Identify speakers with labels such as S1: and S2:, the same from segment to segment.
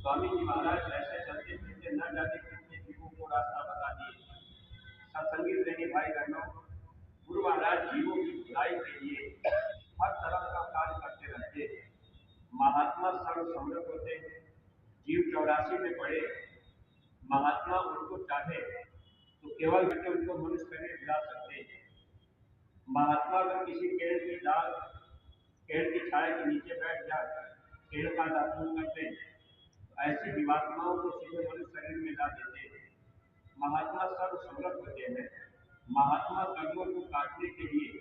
S1: स्वामी जी महाराज ऐसे चलते फिरते न जाने कितने जीवों को रास्ता बता दिए। सत्संगी प्रेमी भाई बहनों, गुरु महाराज जीवों की भलाई के लिए हर तरह का कार्य करते रहते हैं। महात्मा सर्व समृद्ध होते हैं। जीव 84 में पड़े, महात्मा उनको चाहे तो केवल करके उनको मनुष्य शरीर दिला सकते हैं। महात्मा अगर किसी पेड़ की डाल, पेड़ की छाया के नीचे बैठ जाए, पेड़ का दातून करते हैं, तो ऐसी जीवात्माओं को सीधे मनुष्य शरीर में ला देते हैं। महात्मा सर्व समृद्ध होते हैं। महात्मा कर्मों को काटने के लिए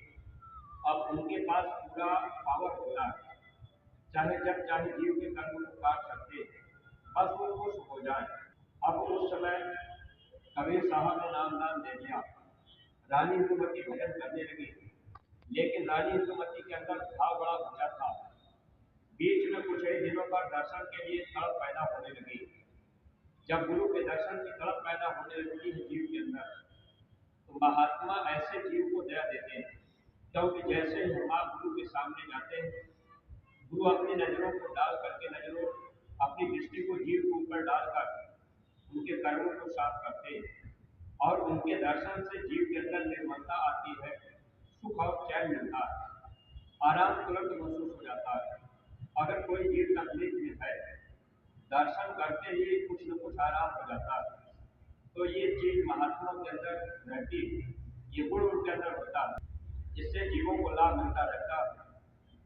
S1: अब उनके पास पूरा पावर होता है। चाहे जब चाहे जीव के कर्म को काट सकते हैं, बस वो खुश हो जाए। अब उस समय कबीर साहब ने नामदान दे दिया। रानी इंदुमती भजन करने लगी, लेकिन रानी इंदुमती के अंदर भाव बड़ा ऊंचा था। बीच में कुछ ही दिनों पर दर्शन के लिए तड़प पैदा होने लगी। जब गुरु के दर्शन की तड़प पैदा होने लगती है जीव के अंदर, तो महात्मा ऐसे जीव को दया देते हैं, क्योंकि जैसे ही हम आप गुरु के सामने जाते हैं, गुरु अपनी नजरों को डाल करके नजरों अपनी दृष्टि को जीव के ऊपर डालकर उनके कर्मों को साफ करते हैं और उनके दर्शन से जीव के अंदर निर्मलता आती है, सुख और चैन मिलता है, आराम तुरंत महसूस हो जाता है। अगर कोई जीव तकलीफ में है, दर्शन करते ही कुछ न कुछ आराम हो जाता है। तो ये चीज महात्मा के अंदर रहती है, ये गुण उनके अंदर होता है, जिससे जीवों को लाभ मिलता रहता है।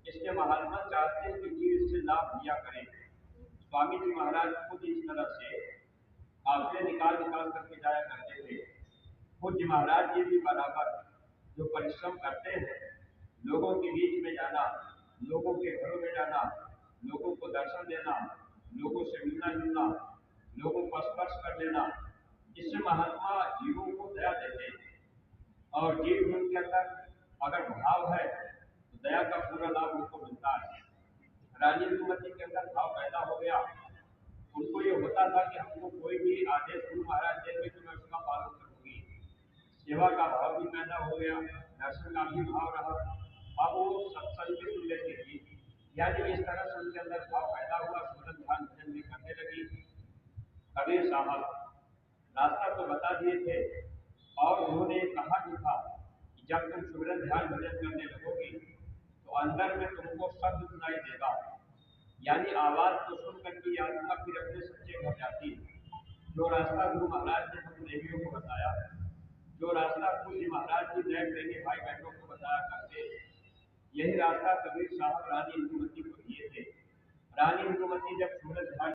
S1: इसलिए महात्मा चाहते हैं कि जीव इससे लाभ लिया करें। स्वामी जी महाराज खुद इस तरह से आंखें निकाल निकाल करके जाया करते थे। पूज्य महाराज जी भी बराबर जो परिश्रम करते हैं, लोगों के बीच में जाना, लोगों के घरों में जाना, लोगों को दर्शन देना, लोगों से मिलना जुलना, लोगों को स्पर्श कर लेना, इससे महात्मा जीवों को दया देते हैं। और जीव उनके अंदर अगर भाव है तो दया का पूरा लाभ उनको मिलता है। रानी इंदुमती के अंदर भाव पैदा हो गया। उनको ये होता था कि हमको कोई भी आदेश गुरु महाराज देंगे तो मैं उसका पालन करूंगी। सेवा का भाव भी पैदा हो गया, दर्शन का भी भाव रहा। अब वो सत्संग भी सुन लेती थी, यानी इस तरह से उनके अंदर भाव पैदा हुआ। सुमरन ध्यान भजन भी करने लगी। कबीर साहब रास्ता तो बता दिए थे और उन्होंने कहा भी था कि जब तुम सुमरन ध्यान भजन करने लगोगी तो अंदर में तुमको शब्द सुनाई देगा, यानी आवाज को सुन करके आत्मा फिर अपने सच्चे घर जाती है। जो रास्ता गुरु महाराज ने हम देवियों को बताया, जो रास्ता पूज्य महाराज जी नए प्रेमी भाई बहनों को बताया करते, यही रास्ता कबीर साहब रानी इंदुमती को दिए थे। रानी इंदुमती जब सूरज ध्यान